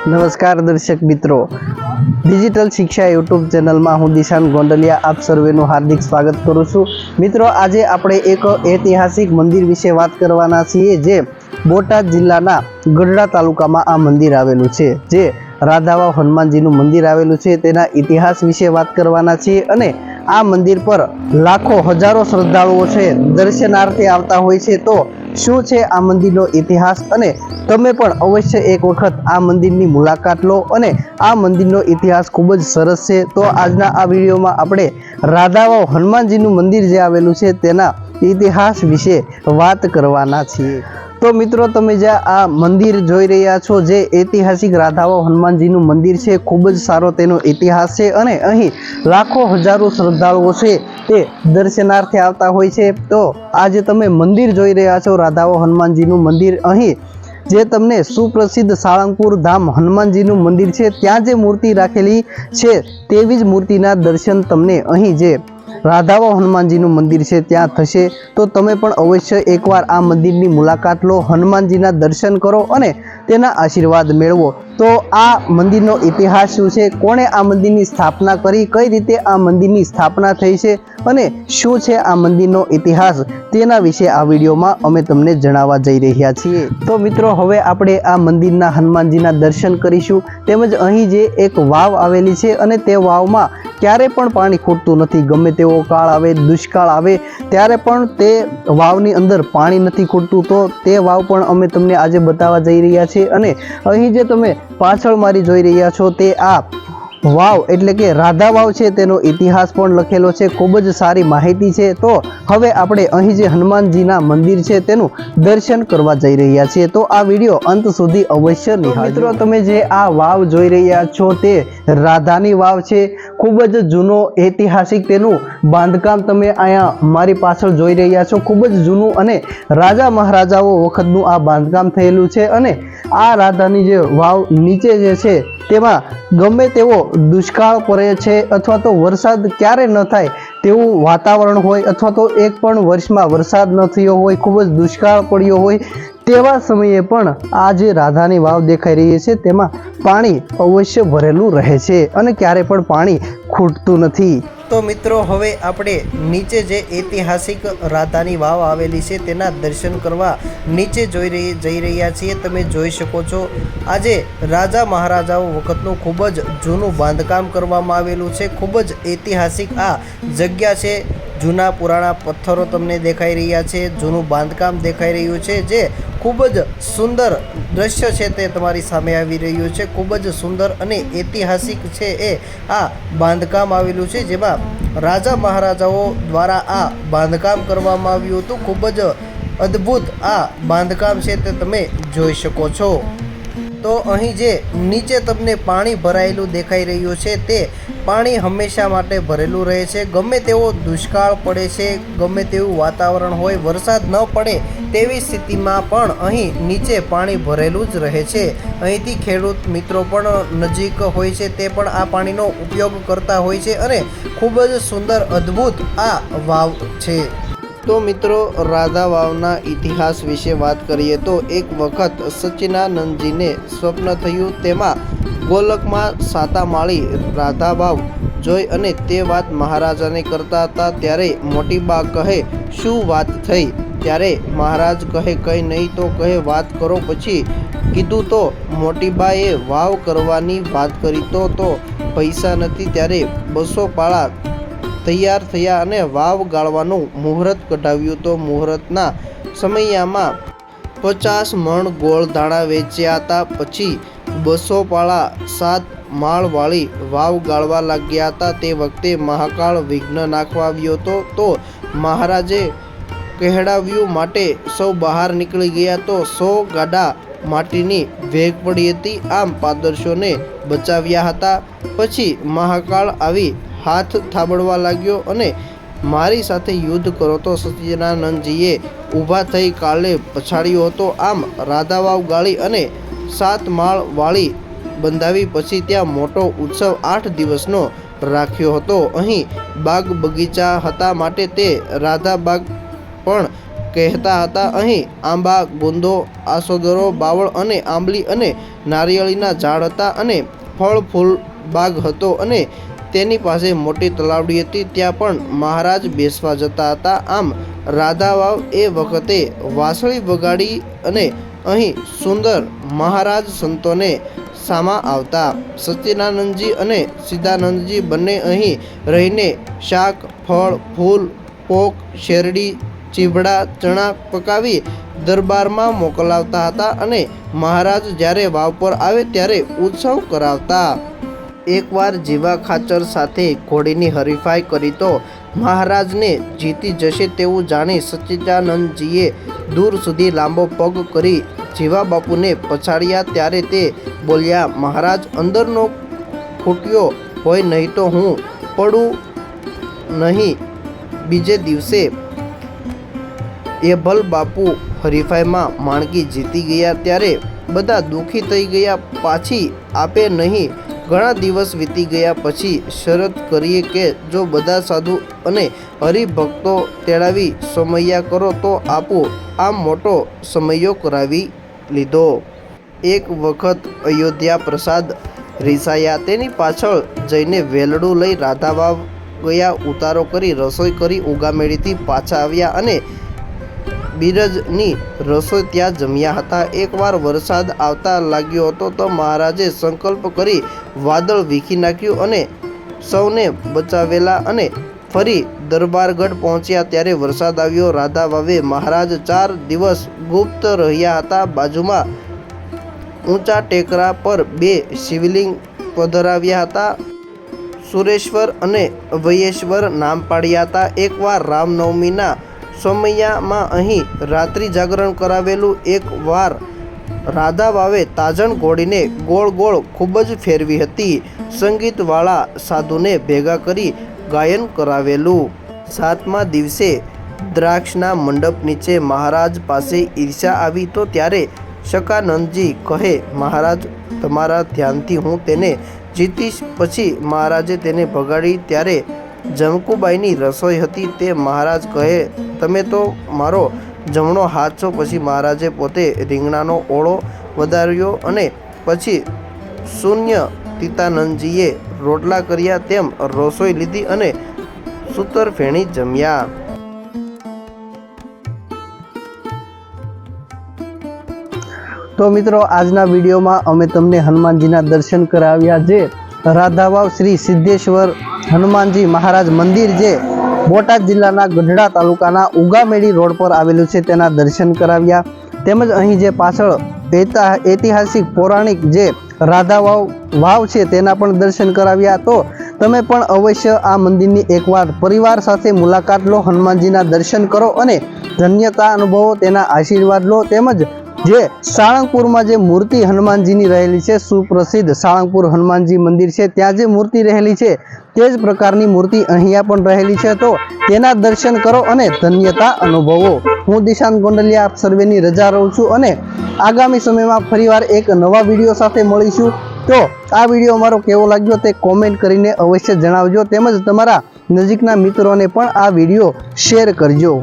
નમસ્કાર દર્શક મિત્રો, ડિજિટલ શિક્ષા યુટ્યુબ ચેનલમાં હું દિશાન ગોંડલિયા આપ સર્વેનું હાર્દિક સ્વાગત કરું છું. મિત્રો, આજે આપણે એક ઐતિહાસિક મંદિર વિશે વાત કરવાના છીએ, જે બોટાદ જિલ્લાના ગઢડા તાલુકામાં આ મંદિર આવેલું છે. જે રાધાવાવ હનુમાનજીનું મંદિર આવેલું છે, તેના ઇતિહાસ વિશે વાત કરવાના છીએ. અને આ મંદિર પર લાખો હજારો શ્રદ્ધાળુઓ છે દર્શનાર્થે આવતા હોય છે. તો શું છે આ મંદિરનો ઇતિહાસ, અને તમે પણ અવશ્ય એક વખત આ મંદિરની મુલાકાત લો. અને આ મંદિરનો ઇતિહાસ ખૂબ જ સરસ છે. તો આજના આ વિડીયોમાં આપણે રાધાવાવ હનુમાનજીનું મંદિર જે આવેલું છે તેના ઇતિહાસ વિશે વાત કરવાના છીએ. તો મિત્રો, તમે જ્યાં આ મંદિર જોઈ રહ્યા છો, જે ઐતિહાસિક રાધાવાવ હનુમાનજીનું મંદિર છે, ખૂબ જ સારો તેનો ઇતિહાસ છે. અને અહીં લાખો હજારો શ્રદ્ધાળુઓ છે તે દર્શનાર્થે આવતા હોય છે. તો આજે તમે મંદિર જોઈ રહ્યા છો, રાધાવાવ હનુમાનજીનું મંદિર. અહીં જે તમને સુપ્રસિદ્ધ સાળંગપુર ધામ હનુમાનજીનું મંદિર છે, ત્યાં જે મૂર્તિ રાખેલી છે તેવી જ મૂર્તિના દર્શન તમને અહીં જે રાધાવાવ હનુમાનજીનું મંદિર છે ત્યાં થશે. તો તમે પણ અવશ્ય એકવાર આ મંદિરની મુલાકાત લો, હનુમાનજીના દર્શન કરો અને તેના આશીર્વાદ મેળવો. તો આ મંદિરનો ઇતિહાસ શું છે, કોણે આ મંદિરની સ્થાપના કરી, કઈ રીતે આ મંદિરની સ્થાપના થઈ છે, અને શું છે આ મંદિરનો ઇતિહાસ, તેના વિશે આ વિડીયોમાં અમે તમને જણાવવા જઈ રહ્યા છીએ. તો મિત્રો, હવે આપણે આ મંદિરના હનુમાનજીના દર્શન કરીશું. તેમજ અહીં જે એક વાવ આવેલી છે, અને તે વાવમાં ક્યારે પણ પાણી ખૂટતું નથી. ગમે તેવો કાળ આવે, દુષ્કાળ આવે, ત્યારે પણ તે વાવની અંદર પાણી નથી ખૂટતું. તો તે વાવ પણ અમે તમને આજે બતાવવા જઈ રહ્યા છીએ. અને અહીં જે તમે પાછળ મારી જોઈ રહ્યા છો, તે આ વાવ એટલે કે રાધા વાવ છે, તેનો ઇતિહાસ પણ લખેલો છે. ખૂબ જ સારી માહિતી છે. તો હવે આપણે અહીં જે હનુમાનજીના મંદિર છે તેનું દર્શન કરવા જઈ રહ્યા છીએ. તો આ વિડીયો અંત સુધી અવશ્ય નિહાળજો. મિત્રો, તમે જે આ વાવ જોઈ રહ્યા છો તે રાધાની વાવ છે. ખૂબ જ જૂનો ઐતિહાસિક તેનું બાંધકામ તમે અહીંયા મારી પાછળ જોઈ રહ્યા છો. ખૂબ જ જૂનું અને રાજા મહારાજાઓ વખતનું આ બાંધકામ થયેલું છે. અને આ રાધાની જે વાવ નીચે જે છે તેમાં ગમે તેવો દુષ્કાળ પડે છે, અથવા તો વરસાદ ક્યારે ન થાય તેવું વાતાવરણ હોય, અથવા તો એક પણ વર્ષમાં વરસાદ ન થયો હોય, ખૂબ જ દુષ્કાળ પડ્યો હોય, તેવા સમયે પણ આ જે રાધાની વાવ દેખાઈ રહી છે તેમાં પાણી અવશ્ય ભરેલું રહે છે અને ક્યારે પણ પાણી ખૂટતું નથી. તો મિત્રો, હવે આપણે નીચે જે ઐતિહાસિક રાધાની વાવ આવેલી છે તેના દર્શન કરવા નીચે જઈ રહ્યા છીએ. તમે જોઈ શકો છો, આજે રાજા મહારાજાઓ વખતનું ખૂબ જ જૂનું બાંધકામ કરવામાં આવેલું છે. ખૂબ જ ઐતિહાસિક આ જગ્યા છે. જૂના પુરાણા પથ્થરો તમને દેખાઈ રહ્યા છે, જૂનું બાંધકામ દેખાઈ રહ્યું છે, જે ખૂબ જ સુંદર દ્રશ્ય છે તે તમારી સામે આવી રહ્યું છે. ખૂબ જ સુંદર અને ઐતિહાસિક છે એ આ બાંધકામ આવેલું છે, જેમાં રાજા મહારાજાઓ દ્વારા આ બાંધકામ કરવામાં આવ્યું હતું. ખૂબ જ અદ્ભુત આ બાંધકામ છે તે તમે જોઈ શકો છો. તો અહીં જે નીચે તમને પાણી ભરાયેલું દેખાઈ રહ્યું છે, તે પાણી હંમેશા માટે ભરેલું રહે છે. ગમે તેવો દુષ્કાળ પડે છે, ગમે તેવું વાતાવરણ હોય, વરસાદ ન પડે તેવી સ્થિતિમાં પણ અહીં નીચે પાણી ભરેલું જ રહે છે. અહીંથી ખેડૂત મિત્રો પણ નજીક હોય છે, તે પણ આ પાણીનો ઉપયોગ કરતા હોય છે. અને ખૂબ જ સુંદર અદ્ભુત આ વાવ છે. તો મિત્રો, રાધા વાવના ઇતિહાસ વિશે વાત કરીએ તો એક વખત સચ્ચિદાનંદજીને સ્વપ્ન થયું. તેમાં ગોલકમાં સાતામાળી રાધા વાવ જોઈ અને તે વાત મહારાજાને કરતા હતા. ત્યારે મોટી બા કહે, શું વાત થઈ? ત્યારે મહારાજ કહે, કંઈ નહીં. તો કહે, વાત કરો. પછી કીધું તો મોટી બાએ વાવ કરવાની વાત કરી તો પૈસા નથી. ત્યારે 200 પાળા તૈયાર થયા અને વાવ ગાળવાનું મુહૂર્ત કઢાવ્યું. તો મુહૂર્તના સમયમાં 50 મણ ગોળ ધાણા વેચ્યા હતા. પછી 200 પાળા 7 માળવાળી વાવ ગાળવા લાગ્યા હતા. તે વખતે મહાકાળ વિઘ્ન નાખવા આવ્યો હતો. તો મહારાજે કહેડાવ્યું માટે સૌ બહાર નીકળી ગયા. તો 100 ગાડા માટીની વેગ પડી હતી. આમ પાદરશોને બચાવ્યા હતા. પછી મહાકાળ આવી હાથ થાબડવા લાગ્યો અને મારી સાથે યુદ્ધ કરો. તો સચ્ચિદાનંદજીએ ઊભા થઈ કાળને પછાડ્યો હતો. આમ રાધાવાવ ગાળી અને 7 માળ વાળી બંધાવી પછી ત્યાં મોટો ઉત્સવ 8 દિવસનો રાખ્યો હતો. અહીં બાગ બગીચા હતા માટે તે રાધા બાગ પણ કહેતા હતા. અહીં આંબા, ગોંદો, આસોદરો, બાવળ અને આંબલી અને નારિયેળીના ઝાડ હતા અને ફળ ફૂલ બાગ હતો અને તેની પાસે મોટી તલાવડી હતી. ત્યાં પણ મહારાજ બેસવા જતા હતા. આમ રાધા વાવ એ વખતે વાંસળી વગાડી અને અહીં સુંદર મહારાજ સંતોને સામા આવતા. સચ્ચિદાનંદજી અને સિદ્ધાનંદજી બંને અહીં રહીને શાક, ફળ, ફૂલ, પોક, શેરડી, ચીભડા, ચણા પકાવી દરબારમાં મોકલાવતા હતા અને મહારાજ જ્યારે વાવ પર આવે ત્યારે ઉત્સવ કરાવતા. એકવાર જીવા ખાચર સાથે ઘોડીની હરીફાઈ કરી તો મહારાજને જીતી જશે તેવું જાણી સચ્ચિદાનંદજીએ દૂર સુધી લાંબો પગ કરી જીવા બાપુને પછાડ્યા. ત્યારે તે બોલ્યા, મહારાજ અંદરનો ખૂટ્યો હોય નહીં તો હું પડું નહીં. બીજે દિવસે એભલ બાપુ હરીફાઈમાં માણકી જીતી ગયા ત્યારે બધા દુઃખી થઈ ગયા. પાછી આપે નહીં. ઘણા દિવસ વીતી ગયા પછી શરત કરીએ કે જો બધા સાધુ અને હરિભક્તો તેડાવી સમૈયા કરો તો આપું. આમ મોટો સમૈયો કરાવી લીધો. એક વખત અયોધ્યા પ્રસાદ રીસાયા. તેની પાછળ જઈને વેલડું લઈ રાધાવાવ ગયા. ઉતારો કરી રસોઈ કરી ઉગામેડીથી પાછા આવ્યા અને બિરજની રસોઈ ત્યાં જમ્યા હતા. એકવાર વરસાદ આવતા લાગ્યો હતો તો મહારાજે સંકલ્પ કરી વાદળ વીખી નાખ્યું અને સૌને બચાવેલા અને ફરી દરબારગઢ પહોંચ્યા ત્યારે વરસાદ આવ્યો. રાધા વાવે મહારાજ 4 દિવસ ગુપ્ત રહ્યા હતા. બાજુમાં ઊંચા ટેકરા પર 2 શિવલિંગ પધરાવ્યા હતા. સુરેશ્વર અને વયેશ્વર નામ પાડ્યા હતા. એકવાર રામનવમીના સમયમાં અહીં રાત્રિ જાગરણ કરાવેલું. એક વાર રાધા વાવે તાજણ ઘોડીને ગોળ ગોળ ખૂબ જ ફેરવી હતી. સંગીતવાળા સાધુને ભેગા કરી ગાયન કરાવેલું. 7મા દિવસે દ્રાક્ષના મંડપ નીચે મહારાજ પાસે ઈર્ષા આવી તો ત્યારે શકાનંદજી કહે, મહારાજ તમારા ધ્યાનથી હું તેને જીતીશ. પછી મહારાજે તેને ભગાડી. ત્યારે જમકુબાઈની રસોઈ હતી. તે મહારાજ કહે, તમે તો મારો જમણો હાથ છો. પછી મહારાજે પોતે રીંગણાનો ઓળો વધાર્યો અને પછી શૂન્ય તીતાનંદજીએ રોટલા કર્યા તેમ રસોઈ લીધી અને સૂતર ફેણી જમ્યા. તો મિત્રો, આજના વિડીયોમાં અમે તમને હનુમાનજીના દર્શન કરાવ્યા. જે રાધાવાવ શ્રી સિદ્ધેશ્વર હનુમાનજી મહારાજ મંદિર જે બોટાદ જિલ્લાના ગઢડા તાલુકાના ઉગામેડી રોડ પર આવેલું છે તેના દર્શન કરાવ્યા. તેમજ અહીં જે પાછળ ઐતિહાસિક પૌરાણિક જે રાધાવાવ વાવ છે તેના પણ દર્શન કરાવ્યા. તો તમે પણ અવશ્ય આ મંદિરની એકવાર પરિવાર સાથે મુલાકાત લો, હનુમાનજીના દર્શન કરો અને ધન્યતા અનુભવો, તેના આશીર્વાદ લો. તેમજ જે સાળંગપુરમાં જે મૂર્તિ હનુમાનજીની રહેલી છે, સુપ્રસિદ્ધ સાળંગપુર હનુમાનજી મંદિર છે, ત્યાં જે મૂર્તિ રહેલી છે તે જ પ્રકારની મૂર્તિ અહીંયા પણ રહેલી છે. તો તેના દર્શન કરો અને ધન્યતા અનુભવો. હું દિશાંત ગોંડલિયા આપ સર્વેની રજા રહું છું અને આગામી સમયમાં ફરીવાર એક નવા વિડીયો સાથે મળીશું. તો આ વિડીયો અમારો કેવો લાગ્યો તે કોમેન્ટ કરીને અવશ્ય જણાવજો. તેમજ તમારા નજીકના મિત્રોને પણ આ વિડીયો શેર કરજો.